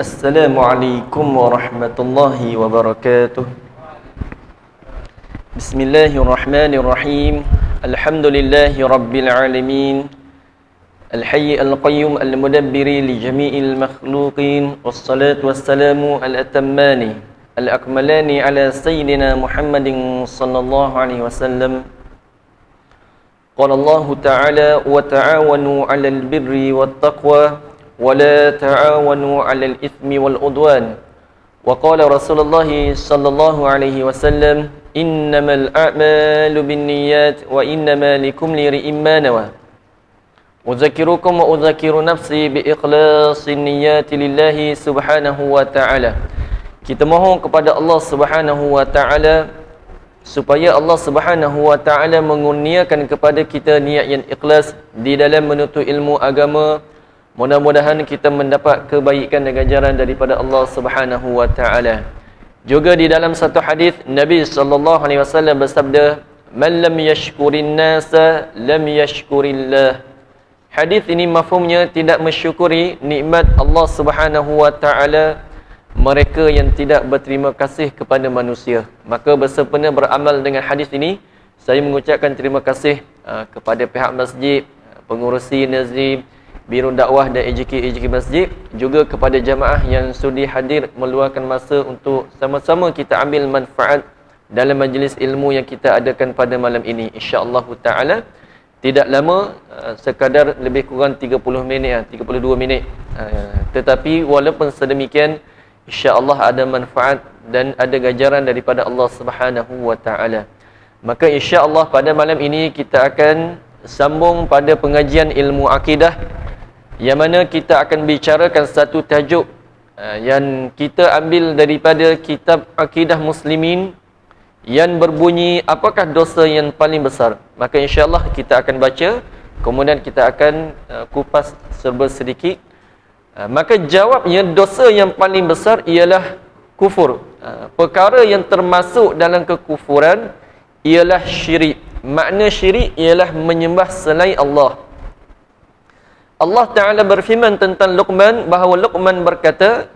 Assalamualaikum warahmatullahi wabarakatuh. Bismillahirrahmanirrahim. Alhamdulillahi rabbil alamin. Al-hayy al-qayyum al-mudabbiri li jami'il makhluqin. Wassalatu wassalamu al-atammani al-akmalani ala sayyidina Muhammadin sallallahu alaihi wasallam. Qala Allah ta'ala wa ta'awanu 'alal birri wat taqwa wa la ta'awanu 'alal itsmi wal 'udwan. Wa qala Rasulullah sallallahu alaihi wasallam innamal a'malu binniyat wa innamal likulli imrin ma nawa. Udzakirukum wa udzakiru nafsi bi ikhlasin niyyati lillahi subhanahu wa ta'ala. Kita mohon kepada Allah Subhanahu wa ta'ala supaya Allah Subhanahu wa ta'ala mengurniakan kepada kita niat yang ikhlas di dalam menuntut ilmu agama. Mudah-mudahan kita mendapat kebaikan dan ganjaran daripada Allah Subhanahu wa ta'ala. Juga di dalam satu hadis Nabi sallallahu alaihi wasallam bersabda, "Man lam yashkurin nasa lam yashkurillah." Hadis ini mafhumnya tidak mensyukuri nikmat Allah Subhanahu wa ta'ala, mereka yang tidak berterima kasih kepada manusia. Maka bersempena beramal dengan hadis ini, saya mengucapkan terima kasih kepada pihak masjid, pengurusi Nazim, Biro Dakwah dan AJK Masjid, juga kepada jamaah yang sudi hadir meluangkan masa untuk sama-sama kita ambil manfaat dalam majlis ilmu yang kita adakan pada malam ini. InsyaAllah ta'ala tidak lama, sekadar lebih kurang 30 minit, 32 minit. Tetapi walaupun sedemikian, InsyaAllah ada manfaat dan ada ganjaran daripada Allah Subhanahu wa ta'ala. Maka insyaAllah pada malam ini kita akan sambung pada pengajian ilmu akidah, yang mana kita akan bicarakan satu tajuk yang kita ambil daripada kitab Akidah Muslimin yang berbunyi apakah dosa yang paling besar. Maka insyaAllah kita akan baca, kemudian kita akan kupas serba sedikit. Maka jawabnya, dosa yang paling besar ialah kufur. Perkara yang termasuk dalam kekufuran ialah syirik. Makna syirik ialah menyembah selain Allah. Allah Ta'ala berfirman tentang Luqman, bahawa Luqman berkata,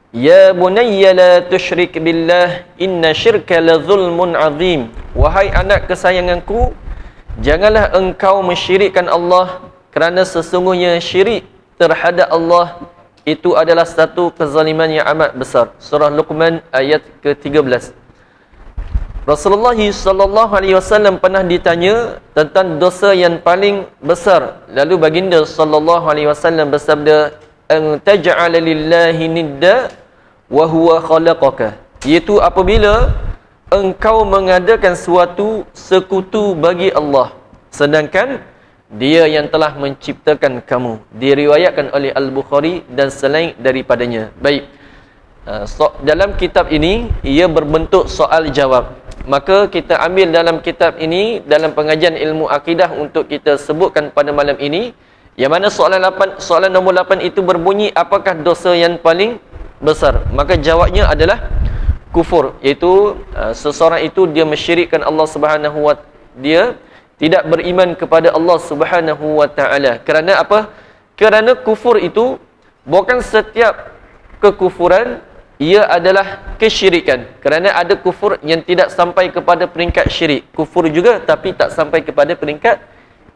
"Ya bunayya la tusyrik billah, inna syirka la zulmun azim." Wahai anak kesayanganku, janganlah engkau mensyirikkan Allah, kerana sesungguhnya syirik terhadap Allah itu adalah satu kezaliman yang amat besar. Surah Luqman ayat ke-13. Rasulullah sallallahu alaihi wasallam pernah ditanya tentang dosa yang paling besar. Lalu baginda sallallahu alaihi wasallam bersabda, "An taj'ala lillahi nidda wa huwa khalaqaka." Iaitu apabila engkau mengadakan suatu sekutu bagi Allah, sedangkan Dia yang telah menciptakan kamu. Diriwayatkan oleh Al-Bukhari dan selain daripadanya. Baik. Dalam kitab ini, ia berbentuk soal jawab. Maka kita ambil dalam kitab ini, dalam pengajian ilmu akidah untuk kita sebutkan pada malam ini, yang mana soalan nombor 8 itu berbunyi, apakah dosa yang paling besar? Maka jawabnya adalah kufur. Iaitu seseorang itu dia mensyirikkan Allah Subhanahu wa ta'ala, dia tidak beriman kepada Allah Subhanahu wa ta'ala. Kerana apa? Kerana kufur itu bukan setiap kekufuran ia adalah kesyirikan. Kerana ada kufur yang tidak sampai kepada peringkat syirik. Kufur juga tapi tak sampai kepada peringkat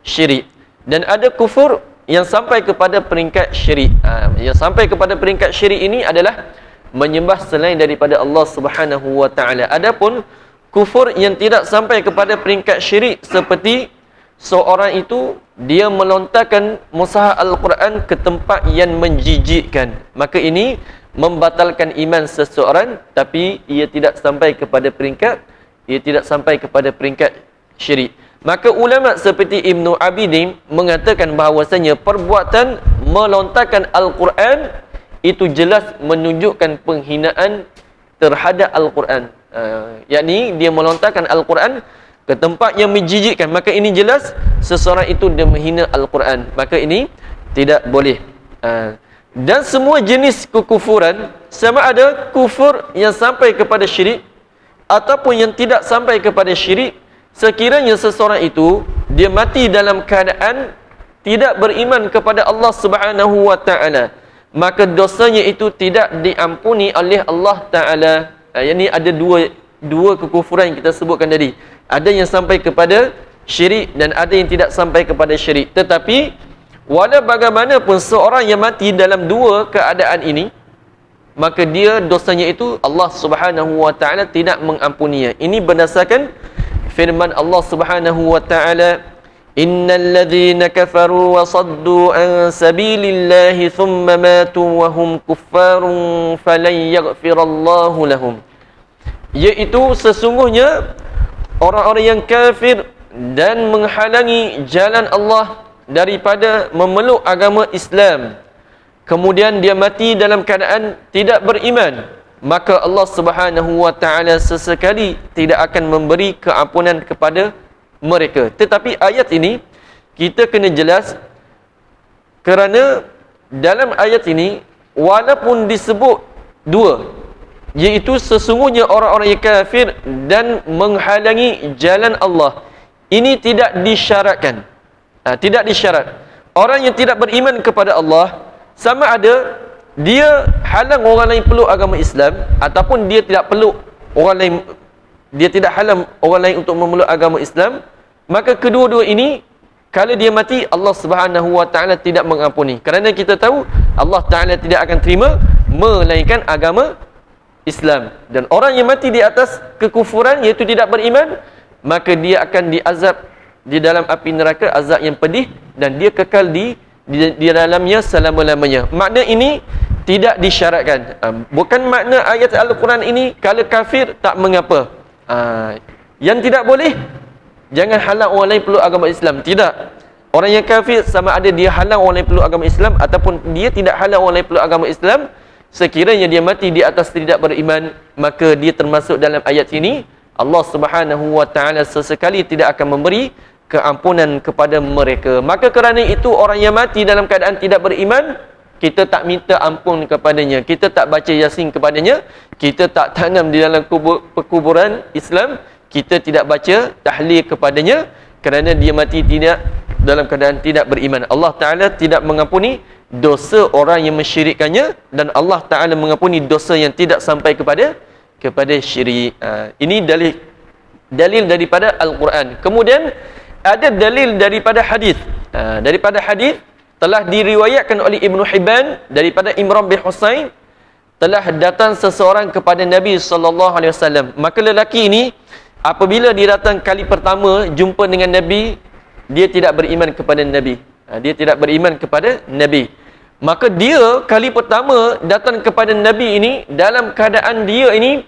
syirik. Dan ada kufur yang sampai kepada peringkat syirik. Yang sampai kepada peringkat syirik ini adalah menyembah selain daripada Allah Subhanahu wa ta'ala. Adapun kufur yang tidak sampai kepada peringkat syirik, seperti seorang itu dia melontarkan mushaf Al-Quran ke tempat yang menjijikkan, maka ini membatalkan iman seseorang, tapi ia tidak sampai kepada peringkat syirik. Maka ulama seperti Ibnu Abidin mengatakan bahawasanya perbuatan melontarkan Al-Quran itu jelas menunjukkan penghinaan terhadap Al-Quran. Yakni dia melontarkan Al-Quran ke tempat yang menjijikkan, maka ini jelas seseorang itu dia menghina Al-Quran, maka ini tidak boleh. Dan semua jenis kekufuran, sama ada kufur yang sampai kepada syirik ataupun yang tidak sampai kepada syirik, sekiranya seseorang itu dia mati dalam keadaan tidak beriman kepada Allah Subhanahu wa ta'ala, maka dosanya itu tidak diampuni oleh Allah Ta'ala. Yang ni ada dua kekufuran yang kita sebutkan tadi. Ada yang sampai kepada syirik dan ada yang tidak sampai kepada syirik. Tetapi walau bagaimanapun seorang yang mati dalam dua keadaan ini, maka dia dosanya itu Allah Subhanahu wa taala tidak mengampuninya. Ini berdasarkan firman Allah Subhanahu wa taala, innal ladzina kafaru wa saddu an sabilillahi thumma matu wa hum kuffarun falan yaghfirallahu lahum. Iaitu sesungguhnya orang-orang yang kafir dan menghalangi jalan Allah daripada memeluk agama Islam, kemudian dia mati dalam keadaan tidak beriman, maka Allah Subhanahu wa taala sesekali tidak akan memberi keampunan kepada mereka. Tetapi ayat ini kita kena jelas, kerana dalam ayat ini walaupun disebut dua, iaitu sesungguhnya orang-orang yang kafir dan menghalangi jalan Allah, ini tidak disyaratkan. Tidak disyarat. Orang yang tidak beriman kepada Allah, sama ada dia halang orang lain peluk agama Islam ataupun dia tidak peluk orang lain, dia tidak halang orang lain untuk memeluk agama Islam, maka kedua-dua ini kalau dia mati Allah Subhanahu wa taala tidak mengampuni. Kerana kita tahu Allah Taala tidak akan terima melainkan agama Islam. Dan orang yang mati di atas kekufuran, iaitu tidak beriman, maka dia akan diazab di dalam api neraka, azab yang pedih, dan dia kekal di dalamnya selama-lamanya. Makna ini tidak disyaratkan. Bukan makna ayat Al-Quran ini kalau kafir tak mengapa. Yang tidak boleh, jangan halang orang lain peluk agama Islam. Tidak. Orang yang kafir sama ada dia halang orang lain peluk agama Islam ataupun dia tidak halang orang lain peluk agama Islam, sekiranya dia mati di atas tidak beriman, maka dia termasuk dalam ayat ini. Allah Subhanahu wa taala sesekali tidak akan memberi keampunan kepada mereka. Maka kerana itu orang yang mati dalam keadaan tidak beriman, kita tak minta ampun kepadanya, kita tak baca Yasin kepadanya, kita tak tanam di dalam perkuburan Islam, kita tidak baca tahlil kepadanya, kerana dia mati tidak dalam keadaan tidak beriman. Allah Ta'ala tidak mengampuni dosa orang yang mensyirikkannya, dan Allah Ta'ala mengampuni dosa yang tidak sampai kepada syirik. Ini dalil daripada Al-Quran. Kemudian ada dalil daripada hadis. Daripada hadis telah diriwayatkan oleh Ibnu Hibban daripada Imran bin Husain, telah datang seseorang kepada Nabi sallallahu alaihi wasallam. Maka lelaki ini apabila dia datang kali pertama jumpa dengan Nabi, dia tidak beriman kepada Nabi. Dia tidak beriman kepada Nabi. Maka dia kali pertama datang kepada Nabi ini dalam keadaan dia ini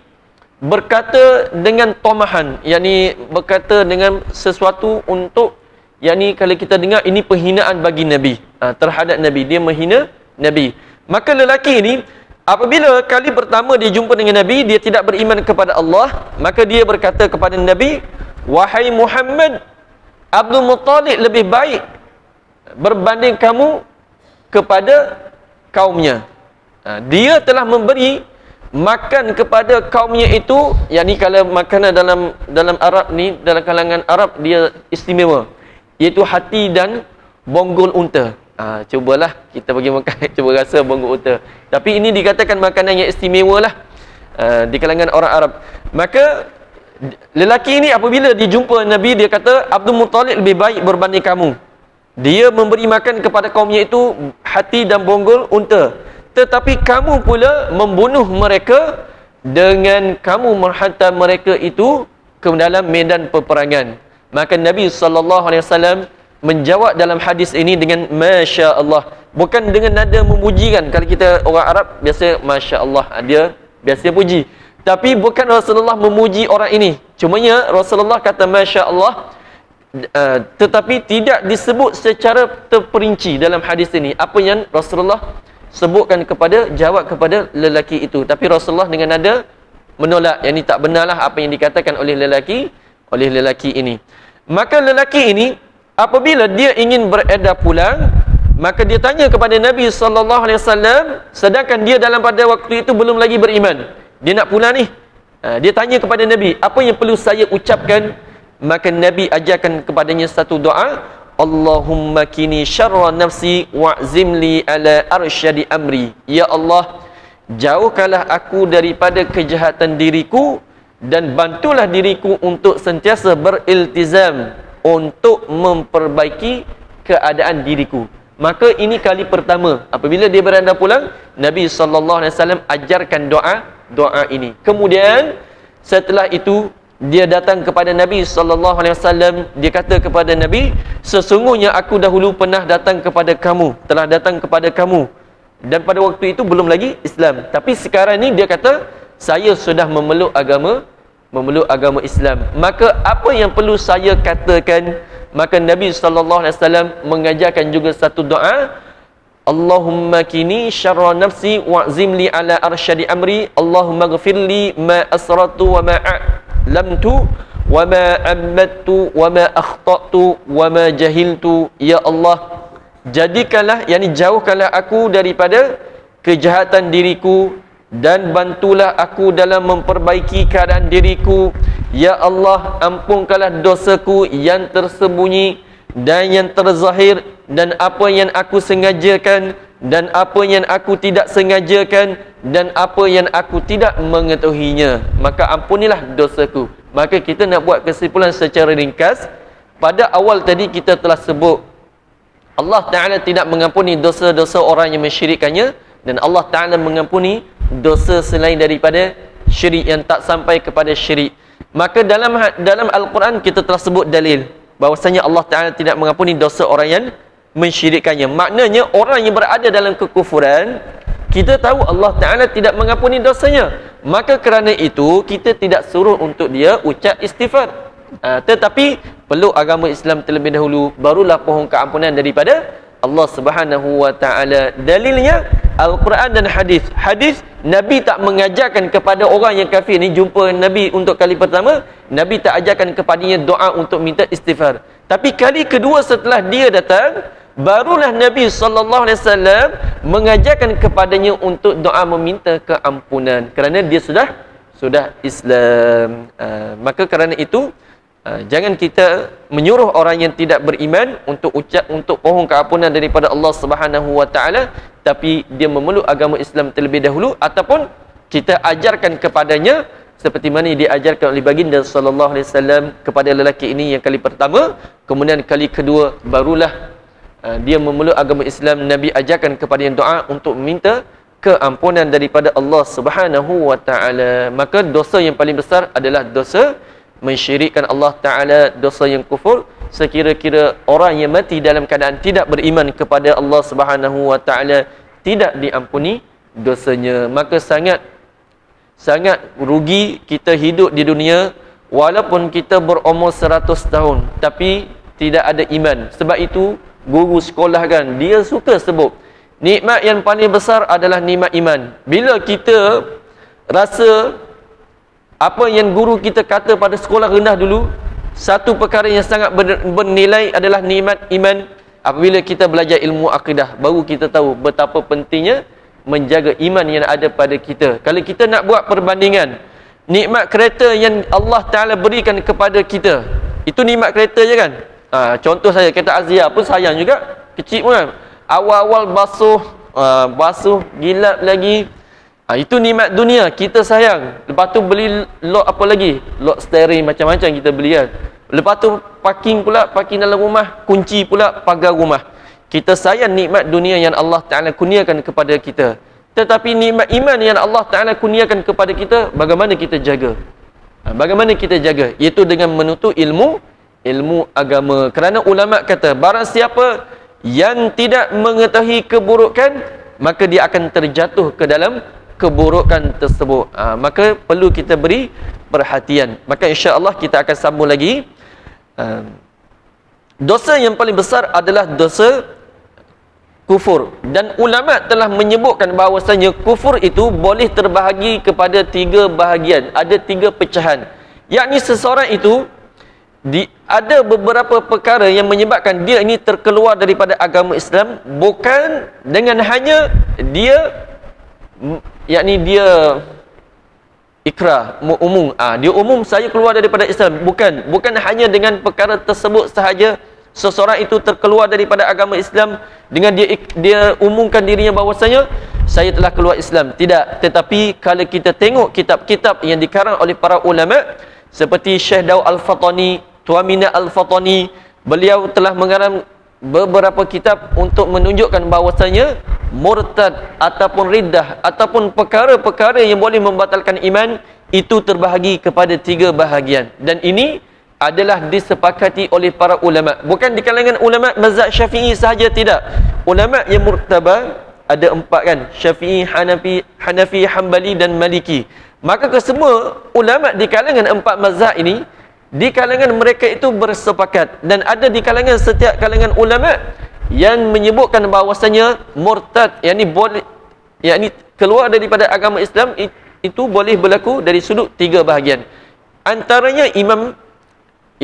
berkata dengan tomahan, yakni berkata dengan sesuatu untuk, yakni kalau kita dengar ini penghinaan bagi Nabi, terhadap Nabi, dia menghina Nabi. Maka lelaki ini apabila kali pertama dia jumpa dengan Nabi, dia tidak beriman kepada Allah, maka dia berkata kepada Nabi, wahai Muhammad, Abdul Muttalib lebih baik berbanding kamu kepada kaumnya. Dia telah memberi makan kepada kaumnya itu, yakni kalau makanan dalam Arab ni, dalam kalangan Arab dia istimewa, iaitu hati dan bonggol unta. Cubalah kita bagi makan, cuba rasa bonggol unta. Tapi ini dikatakan makanan yang istimewa lah di kalangan orang Arab. Maka lelaki ini apabila dia jumpa Nabi, dia kata Abdul Muttalib lebih baik berbanding kamu. Dia memberi makan kepada kaumnya itu hati dan bonggol unta, tetapi kamu pula membunuh mereka dengan kamu menghantar mereka itu ke dalam medan peperangan. Maka Nabi SAW menjawab dalam hadis ini dengan Masya Allah, bukan dengan nada memuji kan. Kalau kita orang Arab biasa Masya Allah, dia biasa puji, tapi bukan Rasulullah memuji orang ini. Cumanya Rasulullah kata Masya Allah, tetapi tidak disebut secara terperinci dalam hadis ini apa yang Rasulullah sebutkan jawab kepada lelaki itu. Tapi Rasulullah dengan nada menolak, yang ini tak benarlah apa yang dikatakan oleh lelaki ini. Maka lelaki ini apabila dia ingin beredar pulang, maka dia tanya kepada Nabi SAW, sedangkan dia dalam pada waktu itu belum lagi beriman. Dia nak pulang ni, dia tanya kepada Nabi, apa yang perlu saya ucapkan? Maka Nabi ajarkan kepadanya satu doa, Allahumma kini syarra nafsi wa'zim li ala arsyadi amri. Ya Allah, jauhkanlah aku daripada kejahatan diriku dan bantulah diriku untuk sentiasa beriltizam untuk memperbaiki keadaan diriku. Maka ini kali pertama apabila dia beranda pulang, Nabi SAW ajarkan doa ini. Kemudian setelah itu dia datang kepada Nabi SAW, dia kata kepada Nabi, sesungguhnya aku dahulu pernah datang kepada kamu, telah datang kepada kamu, dan pada waktu itu belum lagi Islam, tapi sekarang ni dia kata saya sudah memeluk agama Islam. Maka apa yang perlu saya katakan? Maka Nabi SAW mengajarkan juga satu doa, Allahumma kini syarra nafsi wa'zim li ala arsyadi amri, Allahumma ghafirli ma asratu wa ma a'lamtu wa ma ammattu wa ma akhtatu wa ma jahiltu. Ya Allah, jadikanlah, yakni jauhkanlah aku daripada kejahatan diriku dan bantulah aku dalam memperbaiki keadaan diriku. Ya Allah, ampunkanlah dosaku yang tersembunyi dan yang terzahir, dan apa yang aku sengajakan dan apa yang aku tidak sengajakan dan apa yang aku tidak mengetahuinya, maka ampunilah dosaku. Maka kita nak buat kesimpulan secara ringkas. Pada awal tadi kita telah sebut Allah Ta'ala tidak mengampuni dosa-dosa orang yang mensyirikkannya, dan Allah Ta'ala mengampuni dosa selain daripada syirik yang tak sampai kepada syirik. Maka dalam Al-Quran kita telah sebut dalil bahwasanya Allah Ta'ala tidak mengampuni dosa orang yang mensyirikkannya. Maknanya orang yang berada dalam kekufuran, kita tahu Allah Ta'ala tidak mengampuni dosanya. Maka kerana itu kita tidak suruh untuk dia ucap istighfar. Tetapi peluk agama Islam terlebih dahulu, barulah pohon keampunan daripada Allah Subhanahu wa Ta'ala. Dalilnya Al-Quran dan hadis. Hadis, Nabi tak mengajarkan kepada orang yang kafir ni, jumpa Nabi untuk kali pertama, Nabi tak ajarkan kepadanya doa untuk minta istighfar. Tapi kali kedua setelah dia datang, barulah Nabi SAW mengajarkan kepadanya untuk doa meminta keampunan, kerana dia sudah Islam. Maka kerana itu jangan kita menyuruh orang yang tidak beriman untuk ucap untuk pohon keampunan daripada Allah Subhanahu wa Ta'ala, tapi dia memeluk agama Islam terlebih dahulu, ataupun kita ajarkan kepadanya seperti mana diajarkan oleh baginda sallallahu alaihi wasallam kepada lelaki ini yang kali pertama. Kemudian kali kedua barulah dia memeluk agama Islam, Nabi ajarkan kepada yang doa untuk meminta keampunan daripada Allah Subhanahu wa Ta'ala. Maka dosa yang paling besar adalah dosa mensyirikkan Allah Ta'ala, dosa yang kufur. Sekira-kira orang yang mati dalam keadaan tidak beriman kepada Allah Subhanahu wa Ta'ala, tidak diampuni dosanya. Maka sangat rugi kita hidup di dunia walaupun kita berumur 100 tahun tapi tidak ada iman. Sebab itu guru sekolah kan, dia suka sebut nikmat yang paling besar adalah nikmat iman. Bila kita rasa apa yang guru kita kata pada sekolah rendah dulu, satu perkara yang sangat bernilai adalah nikmat iman. Apabila kita belajar ilmu akidah, baru kita tahu betapa pentingnya menjaga iman yang ada pada kita. Kalau kita nak buat perbandingan, nikmat kereta yang Allah Ta'ala berikan kepada kita, itu nikmat kereta je kan. Contoh saya, kereta Azia pun sayang juga, kecil pun kan. Awal-awal basuh, gilap lagi. Itu nikmat dunia, kita sayang. Lepas tu beli lock apa lagi? Lock steering macam-macam kita beli kan. Lepas tu parking dalam rumah, kunci pula pagar rumah. Kita sayang nikmat dunia yang Allah Ta'ala kurniakan kepada kita. Tetapi nikmat iman yang Allah Ta'ala kurniakan kepada kita, bagaimana kita jaga? Bagaimana kita jaga? Iaitu dengan menuntut ilmu agama. Kerana ulama kata, barang siapa yang tidak mengetahui keburukan, maka dia akan terjatuh ke dalam keburukan tersebut. Maka perlu kita beri perhatian. Maka insya-Allah kita akan sambung lagi. Dosa yang paling besar adalah dosa kufur, dan ulama telah menyebutkan bahawasanya kufur itu boleh terbahagi kepada 3 bahagian, ada 3 pecahan. Yakni seseorang itu ada beberapa perkara yang menyebabkan dia ini terkeluar daripada agama Islam, bukan dengan hanya dia ikrar umum. Dia umum saya keluar daripada Islam, bukan hanya dengan perkara tersebut sahaja seseorang itu terkeluar daripada agama Islam dengan dia umumkan dirinya bahwasanya saya telah keluar Islam. Tidak, tetapi kalau kita tengok kitab-kitab yang dikarang oleh para ulama seperti Syekh Daud Al-Fatani, Tuan Mina Al-Fatani, beliau telah mengarang beberapa kitab untuk menunjukkan bahwasanya murtad ataupun riddah ataupun perkara-perkara yang boleh membatalkan iman itu terbahagi kepada 3 bahagian, dan ini adalah disepakati oleh para ulama, bukan di kalangan ulama mazhab Syafi'i sahaja, tidak. Ulama yang murtabar ada 4 kan, Syafi'i, Hanafi, Hambali dan Maliki. Maka kesemua ulama di kalangan 4 mazhab ini, di kalangan mereka itu bersepakat, dan ada di kalangan setiap kalangan ulama yang menyebutkan bahawasanya murtad, yakni boleh, yakni keluar daripada agama Islam itu boleh berlaku dari sudut 3 bahagian. Antaranya Imam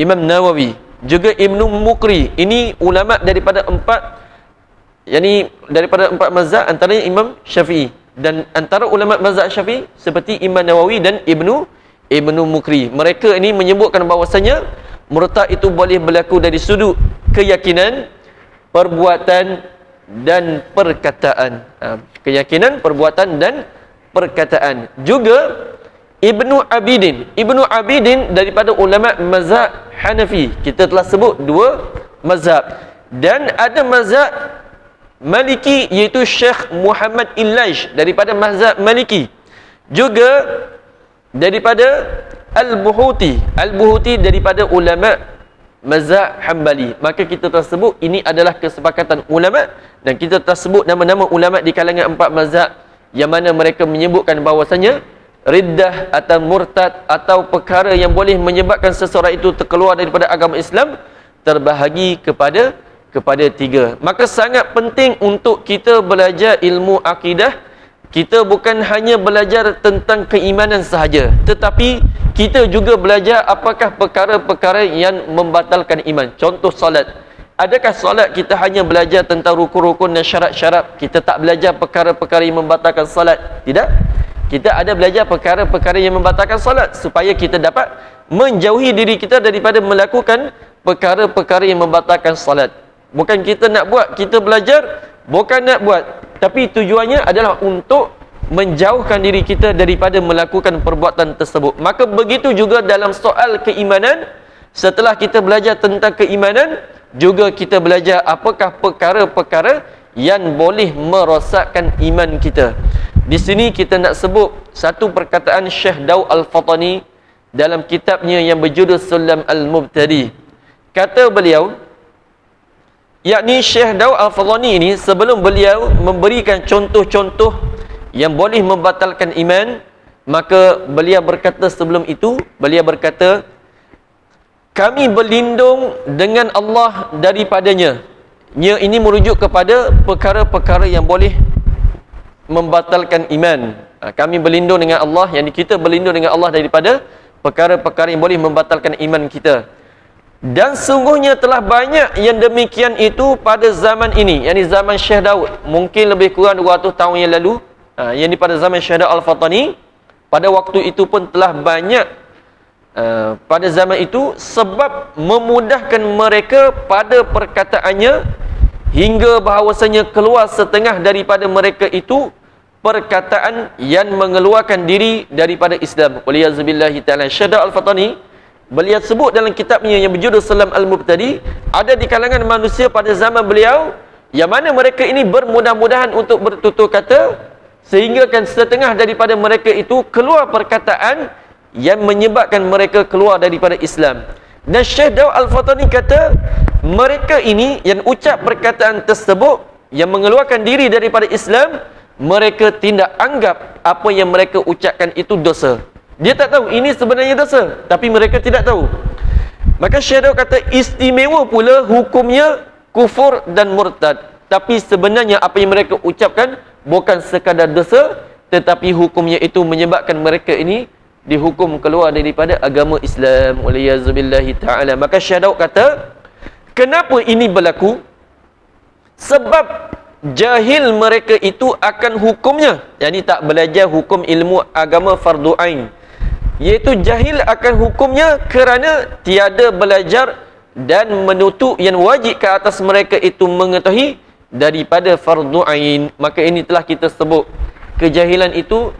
Nawawi, juga Ibnu Mukri. Ini ulama daripada 4, yakni daripada 4 mazhab, antaranya Imam Syafi'i. Dan antara ulama mazhab Syafi'i seperti Imam Nawawi dan Ibnu Mukri. Mereka ini menyebutkan bahawasanya murtad itu boleh berlaku dari sudut keyakinan, perbuatan dan perkataan. Keyakinan, perbuatan dan perkataan. Juga Ibnu Abidin daripada ulama mazhab Hanafi. Kita telah sebut 2 mazhab. Dan ada mazhab Maliki, iaitu Syekh Muhammad Illaj daripada mazhab Maliki. Juga daripada Al-Buhuti daripada ulama mazhab Hambali. Maka kita telah sebut ini adalah kesepakatan ulama, dan kita telah sebut nama-nama ulama di kalangan 4 mazhab yang mana mereka menyebutkan bahawasanya riddah atau murtad atau perkara yang boleh menyebabkan seseorang itu terkeluar daripada agama Islam terbahagi kepada 3. Maka sangat penting untuk kita belajar ilmu akidah. Kita bukan hanya belajar tentang keimanan sahaja, tetapi kita juga belajar apakah perkara-perkara yang membatalkan iman. Contoh solat. Adakah solat kita hanya belajar tentang rukun-rukun dan syarat-syarat, kita tak belajar perkara-perkara yang membatalkan solat? Tidak. Kita ada belajar perkara-perkara yang membatalkan solat supaya kita dapat menjauhi diri kita daripada melakukan perkara-perkara yang membatalkan solat. Bukan kita nak buat, kita belajar, bukan nak buat, tapi tujuannya adalah untuk menjauhkan diri kita daripada melakukan perbuatan tersebut. Maka begitu juga dalam soal keimanan. Setelah kita belajar tentang keimanan, juga kita belajar apakah perkara-perkara yang boleh merosakkan iman kita. Di sini kita nak sebut satu perkataan Syekh Daud Al-Fatani dalam kitabnya yang berjudul Sulam Al-Mubtadi. Kata beliau, yakni Syekh Daud Al-Fatani ini sebelum beliau memberikan contoh-contoh yang boleh membatalkan iman, maka beliau berkata sebelum itu, beliau berkata, kami berlindung dengan Allah daripadanya. Ini merujuk kepada perkara-perkara yang boleh membatalkan iman. Kami berlindung dengan Allah, yang kita berlindung dengan Allah daripada perkara-perkara yang boleh membatalkan iman kita. Dan sungguhnya telah banyak yang demikian itu pada zaman ini, yakni zaman Syekh Daud, mungkin lebih kurang 200 tahun yang lalu. Yang ini pada zaman Syekh Daud Al-Fatani, pada waktu itu pun telah banyak pada zaman itu, sebab memudahkan mereka pada perkataannya, hingga bahawasanya keluar setengah daripada mereka itu perkataan yang mengeluarkan diri daripada Islam. Waliyazubillahi ta'ala. Syekh Daud Al-Fatani, beliau sebut dalam kitabnya yang berjudul Sulam Al-Mubtadi, ada di kalangan manusia pada zaman beliau yang mana mereka ini bermudah-mudahan untuk bertutur kata, sehingga kan setengah daripada mereka itu keluar perkataan yang menyebabkan mereka keluar daripada Islam. Dan Syekh Daud Al-Fatani kata, mereka ini yang ucap perkataan tersebut yang mengeluarkan diri daripada Islam, mereka tidak anggap apa yang mereka ucapkan itu dosa. Dia tak tahu ini sebenarnya dosa, tapi mereka tidak tahu. Maka Syekh Daud kata, istimewa pula hukumnya kufur dan murtad. Tapi sebenarnya apa yang mereka ucapkan bukan sekadar dosa, tetapi hukumnya itu menyebabkan mereka ini dihukum keluar daripada agama Islam. Waliyazubillahi ta'ala. Maka Syekh Daud kata, kenapa ini berlaku? Sebab jahil mereka itu akan hukumnya, yakni tak belajar hukum ilmu agama fardu ain, iaitu jahil akan hukumnya kerana tiada belajar dan menutup yang wajib ke atas mereka itu mengetahui daripada fardu ain. Maka ini telah kita sebut kejahilan itu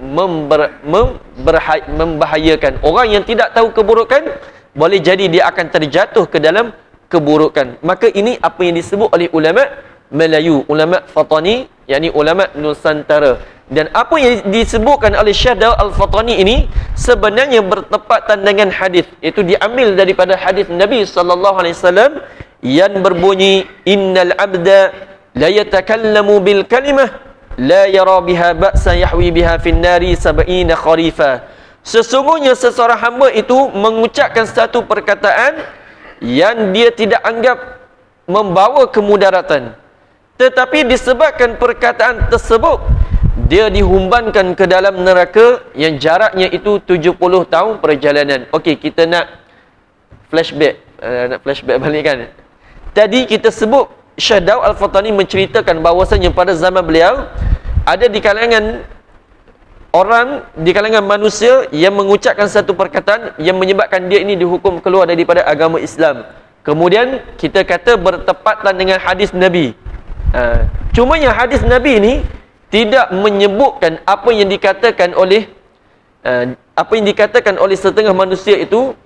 membahayakan. Orang yang tidak tahu keburukan, boleh jadi dia akan terjatuh ke dalam keburukan. Maka ini apa yang disebut oleh ulama Melayu, ulama Fatani, yakni ulama Nusantara. Dan apa yang disebutkan oleh Syekh Daud Al-Fatani ini sebenarnya bertepatan dengan hadis. Itu diambil daripada hadis Nabi SAW yang berbunyi, innal abda la yatakallamu bil kalimah la yara biha ba'sa yahwi biha fin nari sab'ina kharifa. Sesungguhnya seseorang hamba itu mengucapkan satu perkataan yang dia tidak anggap membawa kemudaratan, tetapi disebabkan perkataan tersebut dia dihumbankan ke dalam neraka yang jaraknya itu 70 tahun perjalanan. Okey, kita nak flashback, balik kan. Tadi kita sebut Syekh Daud Al-Fatani menceritakan bahawasanya pada zaman beliau ada di kalangan orang, di kalangan manusia yang mengucapkan satu perkataan yang menyebabkan dia ini dihukum keluar daripada agama Islam. Kemudian kita kata bertepatan dengan hadis Nabi. Cumanya hadis Nabi ini tidak menyebutkan apa yang dikatakan oleh setengah manusia itu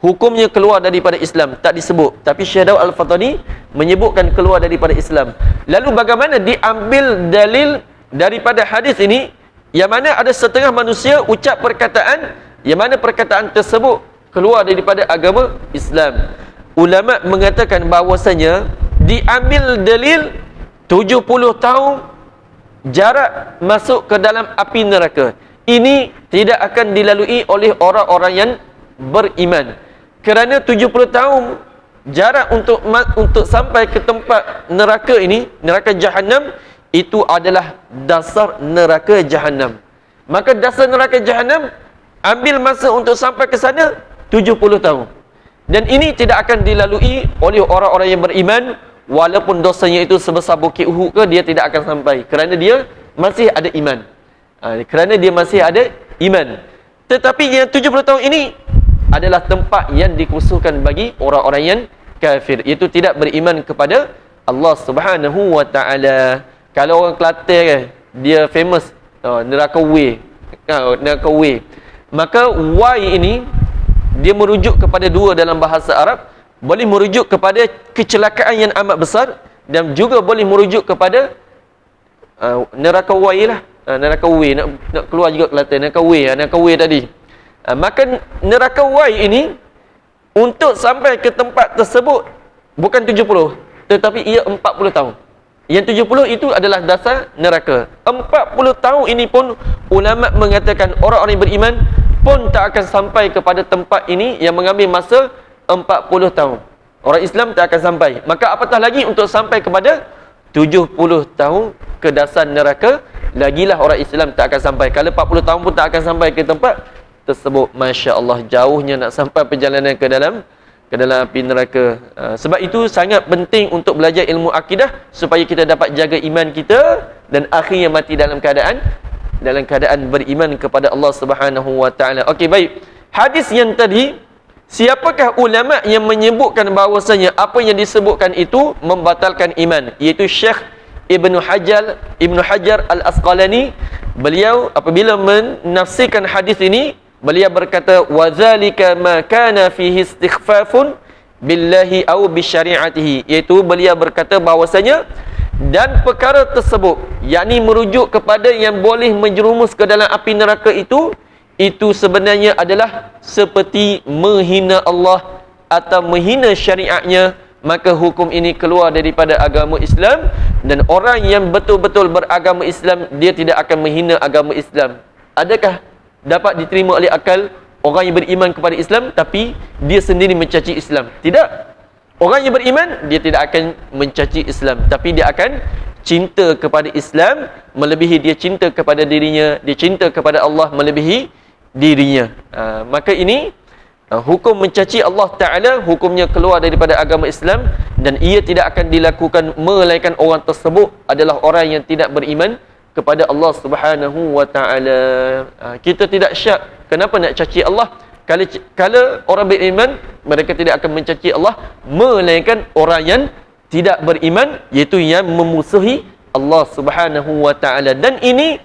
hukumnya keluar daripada Islam, tak disebut. Tapi Syekh Daud Al-Fatani menyebutkan keluar daripada Islam. Lalu bagaimana diambil dalil daripada hadis ini yang mana ada setengah manusia ucap perkataan yang mana perkataan tersebut keluar daripada agama Islam? Ulama mengatakan bahawasanya diambil dalil 70 tahun jarak masuk ke dalam api neraka. Ini tidak akan dilalui oleh orang-orang yang beriman. Kerana 70 tahun jarak untuk sampai ke tempat neraka ini, neraka Jahannam, itu adalah dasar neraka Jahannam. Maka dasar neraka Jahannam ambil masa untuk sampai ke sana 70 tahun. Dan ini tidak akan dilalui oleh orang-orang yang beriman. Walaupun dosanya itu sebesar bukit Uhud ke, dia tidak akan sampai, kerana dia masih ada iman. Kerana dia masih ada iman. Tetapi yang 70 tahun ini adalah tempat yang dikhususkan bagi orang-orang yang kafir, iaitu tidak beriman kepada Allah Subhanahu wa taala. Kalau orang Kelantan kan, dia famous neraka W. Neraka W. Maka Y ini dia merujuk kepada dua dalam bahasa Arab. Boleh merujuk kepada kecelakaan yang amat besar dan juga boleh merujuk kepada neraka Y lah. Neraka W, nak keluar juga Kelantan, neraka W tadi. Maka neraka Y ini untuk sampai ke tempat tersebut bukan 70, tetapi ia 40 tahun. Yang 70 itu adalah dasar neraka. 40 tahun ini pun ulama mengatakan orang-orang yang beriman pun tak akan sampai kepada tempat ini yang mengambil masa 40 tahun. Orang Islam tak akan sampai. Maka apatah lagi untuk sampai kepada 70 tahun ke dasar neraka, lagilah orang Islam tak akan sampai. Kalau 40 tahun pun tak akan sampai ke tempat tersebut. Masya Allah, jauhnya nak sampai perjalanan ke dalam api neraka. Sebab itu sangat penting untuk belajar ilmu akidah supaya kita dapat jaga iman kita dan akhirnya mati dalam keadaan beriman kepada Allah Subhanahu wa taala. Okey, baik. Hadis yang tadi, siapakah ulama yang menyebutkan bahawasanya apa yang disebutkan itu membatalkan iman? Iaitu Syekh Ibnu Hajar Al-Asqalani. Beliau apabila menafsirkan hadis ini, beliau berkata, wa zalika ma kana fihi istighfafun billahi aw bi syari'atihi. Iaitu beliau berkata bahawasanya dan perkara tersebut, yakni merujuk kepada yang boleh menjerumus ke dalam api neraka itu sebenarnya adalah seperti menghina Allah atau menghina syariatnya. Maka hukum ini keluar daripada agama Islam, dan orang yang betul-betul beragama Islam, dia tidak akan menghina agama Islam. Adakah dapat diterima oleh akal orang yang beriman kepada Islam tapi dia sendiri mencaci Islam? Tidak. Orang yang beriman, dia tidak akan mencaci Islam, tapi dia akan cinta kepada Islam melebihi dia cinta kepada dirinya, dia cinta kepada Allah melebihi dirinya. Maka ini hukum mencaci Allah Ta'ala, hukumnya keluar daripada agama Islam, dan ia tidak akan dilakukan melainkan orang tersebut adalah orang yang tidak beriman kepada Allah Subhanahu wa Ta'ala. Kita tidak syak kenapa nak caci Allah, Kalau orang beriman, mereka tidak akan mencaci Allah, melainkan orang yang tidak beriman, iaitu yang memusuhi Allah Subhanahu wa taala. Dan ini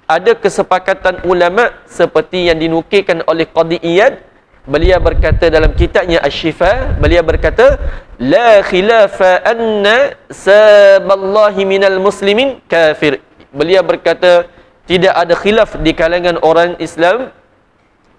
ada kesepakatan ulama seperti yang dinukilkan oleh Qadi Iyad. Beliau berkata dalam kitabnya Asy-Syifa, beliau berkata, la khilafa anna saballahi minal muslimin kafir. Beliau berkata, tidak ada khilaf di kalangan orang Islam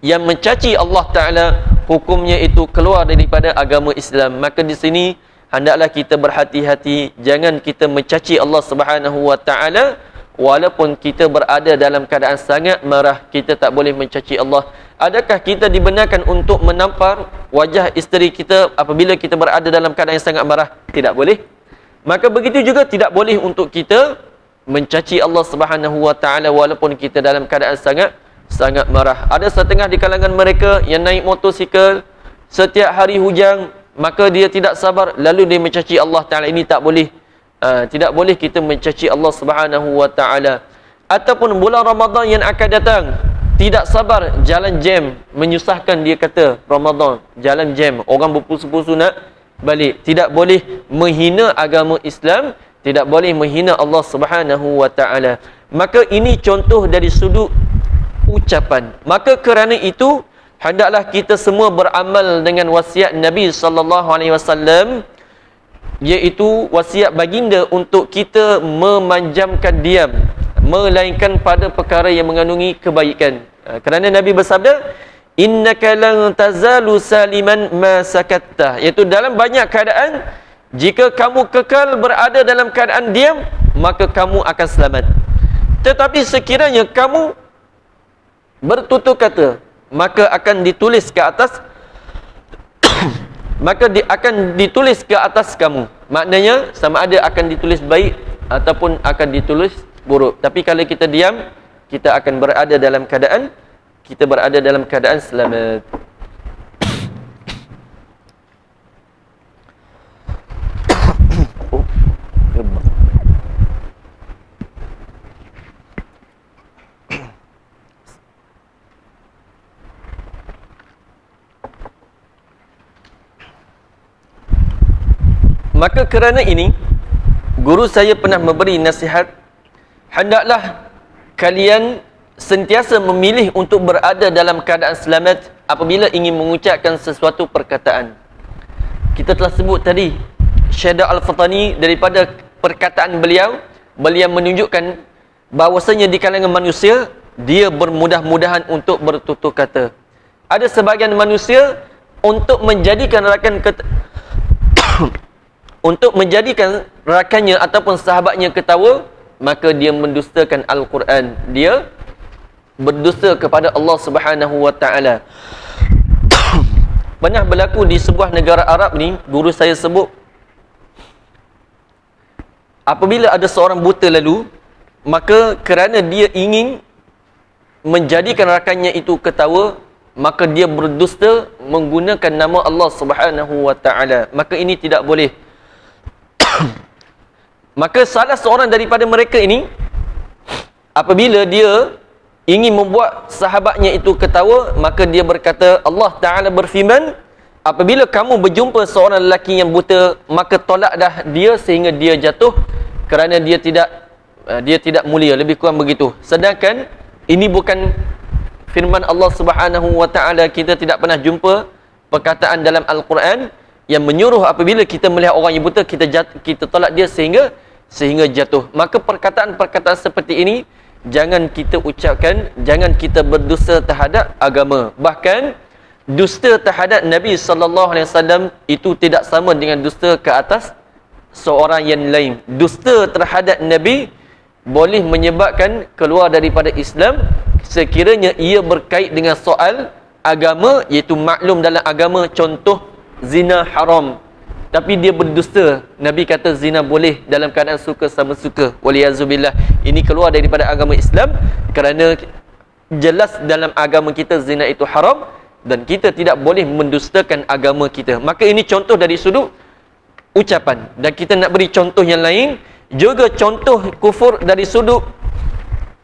yang mencaci Allah Ta'ala, hukumnya itu keluar daripada agama Islam. Maka di sini hendaklah kita berhati-hati, jangan kita mencaci Allah Subhanahu wa Ta'ala walaupun kita berada dalam keadaan sangat marah. Kita tak boleh mencaci Allah. Adakah kita dibenarkan untuk menampar wajah isteri kita apabila kita berada dalam keadaan yang sangat marah? Tidak boleh. Maka begitu juga tidak boleh untuk kita mencaci Allah Subhanahu wa Ta'ala walaupun kita dalam keadaan sangat marah. Ada setengah di kalangan mereka yang naik motosikal setiap hari hujan, maka dia tidak sabar lalu dia mencaci Allah Ta'ala. Ini tak boleh. Tidak boleh kita mencaci Allah Subhanahu wa Ta'ala. Ataupun bulan Ramadan yang akan datang, tidak sabar, jalan jam menyusahkan, dia kata Ramadan jalan jam, orang berpusu-pusu nak balik. Tidak boleh menghina agama Islam, tidak boleh menghina Allah Subhanahu wa Ta'ala. Maka ini contoh dari sudut ucapan. Maka kerana itu hendaklah kita semua beramal dengan wasiat Nabi sallallahu alaihi wasallam, iaitu wasiat baginda untuk kita memanjamkan diam, melainkan pada perkara yang mengandungi kebaikan. Kerana Nabi bersabda, innaka lan tazalu saliman ma sakatta, iaitu dalam banyak keadaan jika kamu kekal berada dalam keadaan diam, maka kamu akan selamat. Tetapi sekiranya kamu bertutur kata, maka akan ditulis ke atas akan ditulis ke atas kamu. Maknanya sama ada akan ditulis baik ataupun akan ditulis buruk. Tapi kalau kita diam, kita akan berada dalam keadaan selamat. Maka kerana ini, guru saya pernah memberi nasihat, hendaklah kalian sentiasa memilih untuk berada dalam keadaan selamat apabila ingin mengucapkan sesuatu perkataan. Kita telah sebut tadi, Syekh Al-Fatani, daripada perkataan beliau menunjukkan bahawasanya di kalangan manusia, dia bermudah-mudahan untuk bertutur kata. Ada sebahagian manusia untuk menjadikan rakannya ataupun sahabatnya ketawa, maka dia mendustakan Al-Quran. Dia berdusta kepada Allah Subhanahu wa Ta'ala. Pernah berlaku di sebuah negara Arab ni, guru saya sebut, apabila ada seorang buta lalu, maka kerana dia ingin menjadikan rakannya itu ketawa, maka dia berdusta menggunakan nama Allah Subhanahu wa Ta'ala. Maka ini tidak boleh. Maka salah seorang daripada mereka ini, apabila dia ingin membuat sahabatnya itu ketawa, maka dia berkata, Allah Ta'ala berfirman, apabila kamu berjumpa seorang lelaki yang buta, maka tolaklah dia sehingga dia jatuh, kerana dia tidak mulia. Lebih kurang begitu. Sedangkan ini bukan firman Allah Subhanahu wa Ta'ala. Kita tidak pernah jumpa perkataan dalam Al-Quran yang menyuruh apabila kita melihat orang yang buta, kita tolak dia sehingga jatuh. Maka perkataan-perkataan seperti ini jangan kita ucapkan, jangan kita berdusta terhadap agama. Bahkan dusta terhadap Nabi sallallahu alaihi wasallam itu tidak sama dengan dusta ke atas seorang yang lain. Dusta terhadap Nabi boleh menyebabkan keluar daripada Islam sekiranya ia berkait dengan soal agama, iaitu maklum dalam agama, contoh zina haram, tapi dia berdusta. Nabi kata zina boleh dalam keadaan suka sama suka. Waliyazubillah. Ini keluar daripada agama Islam kerana jelas dalam agama kita zina itu haram dan kita tidak boleh mendustakan agama kita. Maka ini contoh dari sudut ucapan. Dan kita nak beri contoh yang lain, juga contoh kufur dari sudut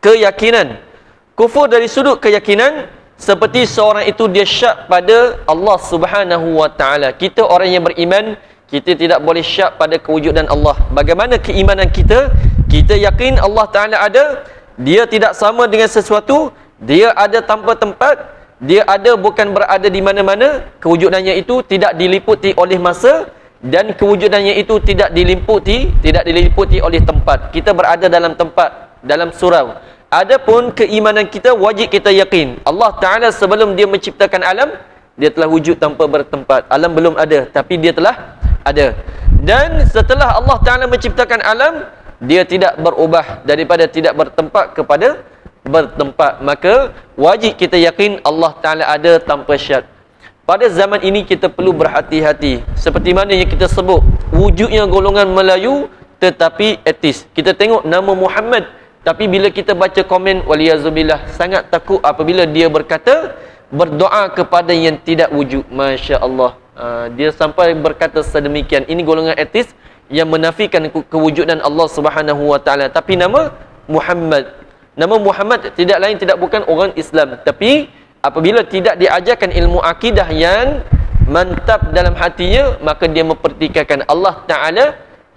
keyakinan. Kufur dari sudut keyakinan, seperti seorang itu dia syak pada Allah Subhanahu wa taala. Kita orang yang beriman, kita tidak boleh syak pada kewujudan Allah. Bagaimana keimanan kita? Kita yakin Allah Taala ada, dia tidak sama dengan sesuatu, dia ada tanpa tempat, dia ada bukan berada di mana-mana, kewujudannya itu tidak diliputi oleh masa, dan kewujudannya itu tidak diliputi oleh tempat. Kita berada dalam tempat, dalam surau. Adapun keimanan kita, wajib kita yakin Allah Ta'ala sebelum dia menciptakan alam, dia telah wujud tanpa bertempat. Alam belum ada, tapi dia telah ada. Dan setelah Allah Ta'ala menciptakan alam, dia tidak berubah daripada tidak bertempat kepada bertempat. Maka wajib kita yakin Allah Ta'ala ada tanpa syarat. Pada zaman ini kita perlu berhati-hati. Seperti mana yang kita sebut, wujudnya golongan Melayu tetapi etis. Kita tengok nama Muhammad, tapi bila kita baca komen, waliyazubillah, sangat takut apabila dia berkata, berdoa kepada yang tidak wujud. Masya Allah. Dia sampai berkata sedemikian. Ini golongan etis yang menafikan kewujudan Allah Subhanahu wa taala. Tapi nama Muhammad, nama Muhammad tidak lain tidak bukan orang Islam. Tapi apabila tidak diajarkan ilmu akidah yang mantap dalam hatinya, maka dia mempertikaikan Allah Ta'ala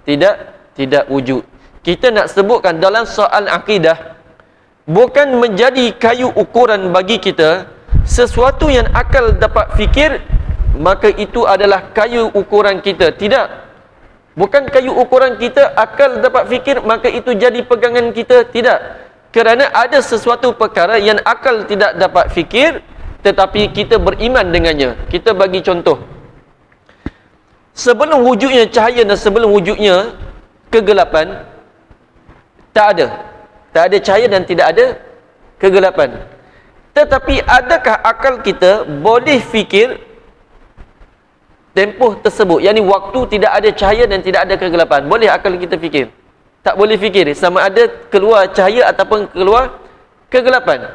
tidak wujud. Kita nak sebutkan dalam soal akidah, bukan menjadi kayu ukuran bagi kita sesuatu yang akal dapat fikir, maka itu adalah kayu ukuran kita. Tidak. Bukan kayu ukuran kita, akal dapat fikir, maka itu jadi pegangan kita. Tidak. Kerana ada sesuatu perkara yang akal tidak dapat fikir, tetapi kita beriman dengannya. Kita bagi contoh. Sebelum wujudnya cahaya dan sebelum wujudnya kegelapan, tak ada cahaya dan tidak ada kegelapan. Tetapi adakah akal kita boleh fikir tempoh tersebut, yakni waktu tidak ada cahaya dan tidak ada kegelapan? Boleh akal kita fikir? Tak boleh fikir sama ada keluar cahaya ataupun keluar kegelapan.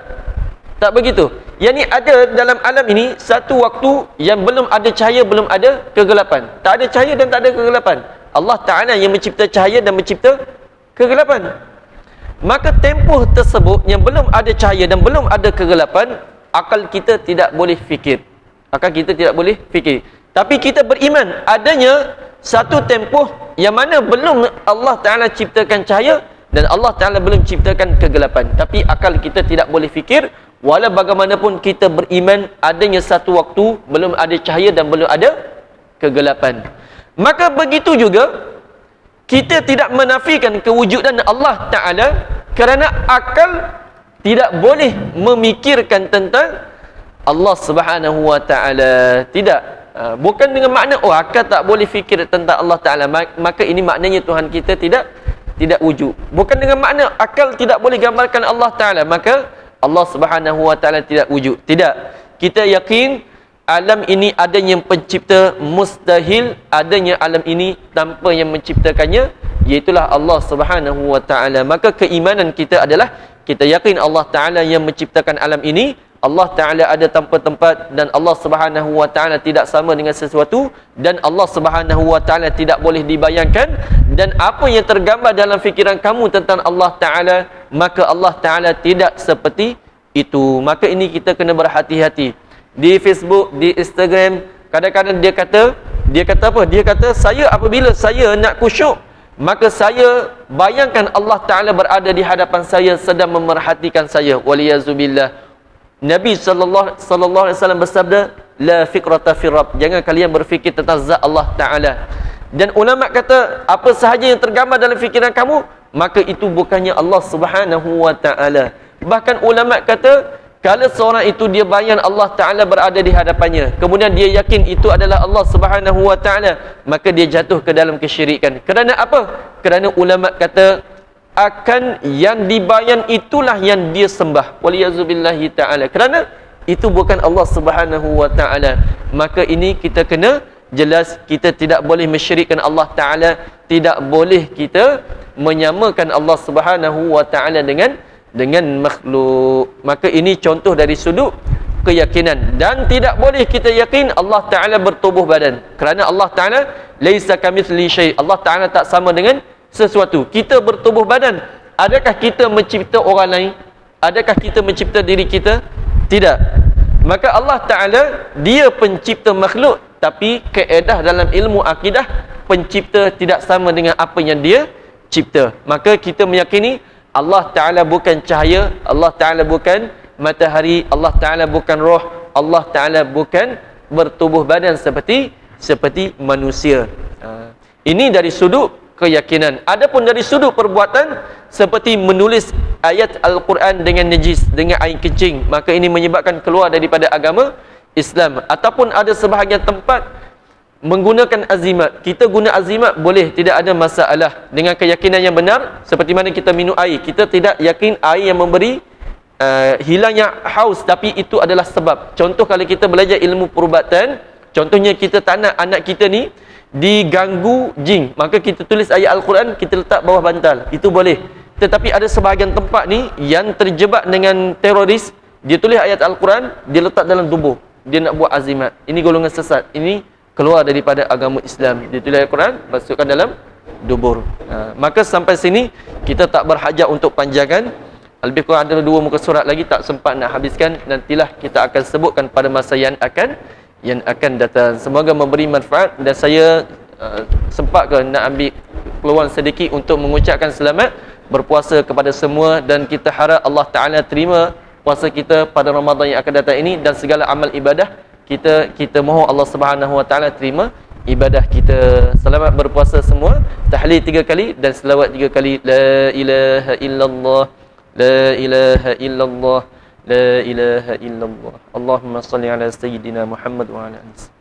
Tak begitu. Yang ni ada dalam alam ini satu waktu yang belum ada cahaya, belum ada kegelapan. Tak ada cahaya dan tak ada kegelapan. Allah Ta'ala yang mencipta cahaya dan mencipta kegelapan. Maka tempoh tersebut yang belum ada cahaya dan belum ada kegelapan, akal kita tidak boleh fikir. Akal kita tidak boleh fikir. Tapi kita beriman adanya satu tempoh yang mana belum Allah Ta'ala ciptakan cahaya dan Allah Ta'ala belum ciptakan kegelapan. Tapi akal kita tidak boleh fikir. Walau bagaimanapun kita beriman adanya satu waktu belum ada cahaya dan belum ada kegelapan. Maka begitu juga kita tidak menafikan kewujudan Allah Ta'ala kerana akal tidak boleh memikirkan tentang Allah Subhanahu wa Ta'ala. Tidak. Bukan dengan makna akal tak boleh fikir tentang Allah Ta'ala, maka ini maknanya Tuhan kita tidak wujud. Bukan dengan makna akal tidak boleh gambarkan Allah Ta'ala, maka Allah Subhanahu wa Ta'ala tidak wujud. Tidak. Kita yakin alam ini adanya pencipta, mustahil adanya alam ini tanpa yang menciptakannya, iaitulah Allah Subhanahu wa Ta'ala. Maka keimanan kita adalah kita yakin Allah Ta'ala yang menciptakan alam ini, Allah Ta'ala ada tanpa tempat, dan Allah Subhanahu wa Ta'ala tidak sama dengan sesuatu, dan Allah Subhanahu wa Ta'ala tidak boleh dibayangkan, dan apa yang tergambar dalam fikiran kamu tentang Allah Ta'ala, maka Allah Ta'ala tidak seperti itu. Maka ini kita kena berhati-hati. Di Facebook, di Instagram, kadang-kadang dia kata apa? Dia kata, saya apabila saya nak khusyuk, maka saya bayangkan Allah Ta'ala berada di hadapan saya sedang memerhatikan saya. Waliyazubillah. Nabi sallallahu alaihi wasallam bersabda, la fikrata fi rabb, jangan kalian berfikir tentang zat Allah Ta'ala. Dan ulama kata, apa sahaja yang tergambar dalam fikiran kamu, maka itu bukannya Allah Subhanahu wa Ta'ala. Bahkan ulama kata, kalau seorang itu dia bayang Allah Ta'ala berada di hadapannya, kemudian dia yakin itu adalah Allah Subhanahu wa Ta'ala, maka dia jatuh ke dalam kesyirikan. Kerana apa? Kerana ulama kata, akan yang dibayang itulah yang dia sembah. Waliyazubillahi ta'ala. Kerana itu bukan Allah Subhanahu wa Ta'ala. Maka ini kita kena jelas, kita tidak boleh mensyirikkan Allah Ta'ala, tidak boleh kita menyamakan Allah Subhanahu wa Ta'ala dengan makhluk. Maka ini contoh dari sudut keyakinan. Dan tidak boleh kita yakin Allah Ta'ala bertubuh badan, kerana Allah Ta'ala laisa kamitsli syai'. Allah Ta'ala tak sama dengan sesuatu. Kita bertubuh badan. Adakah kita mencipta orang lain? Adakah kita mencipta diri kita? Tidak. Maka Allah Ta'ala dia pencipta makhluk, tapi kaedah dalam ilmu akidah pencipta tidak sama dengan apa yang dia cipta. Maka kita meyakini Allah Ta'ala bukan cahaya, Allah Ta'ala bukan matahari, Allah Ta'ala bukan roh, Allah Ta'ala bukan bertubuh badan seperti manusia. Ini dari sudut keyakinan. Adapun dari sudut perbuatan, seperti menulis ayat Al-Quran dengan najis, dengan air kencing, maka ini menyebabkan keluar daripada agama Islam. Ataupun ada sebahagian tempat menggunakan azimat. Kita guna azimat boleh, tidak ada masalah dengan keyakinan yang benar. Seperti mana kita minum air, kita tidak yakin air yang memberi hilangnya haus, tapi itu adalah sebab. Contoh kalau kita belajar ilmu perubatan, contohnya kita tak nak anak kita ni diganggu jin, maka kita tulis ayat Al-Quran, kita letak bawah bantal, itu boleh. Tetapi ada sebahagian tempat ni yang terjebak dengan teroris, dia tulis ayat Al-Quran, dia letak dalam tubuh, dia nak buat azimat. Ini golongan sesat, ini keluar daripada agama Islam. Dia tulis Al-Quran, masukkan dalam dubur. Maka sampai sini kita tak berhajat untuk panjangan. Lebih kurang ada 2 muka surat lagi, tak sempat nak habiskan. Nantilah kita akan sebutkan pada masa yang akan datang. Semoga memberi manfaat. Dan saya sempat ke nak ambil peluang sedikit untuk mengucapkan selamat berpuasa kepada semua, dan kita harap Allah Ta'ala terima puasa kita pada Ramadan yang akan datang ini, dan segala amal ibadah kita mohon Allah Subhanahu Wa Ta'ala terima ibadah kita. Selamat berpuasa semua. Tahlil 3 kali dan selawat 3 kali. La ilaha illallah, la ilaha illallah, la ilaha illallah. Allahumma salli ala sayyidina Muhammad wa ala alihi.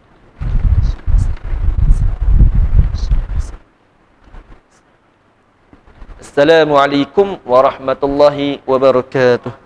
Assalamualaikum warahmatullahi wabarakatuh.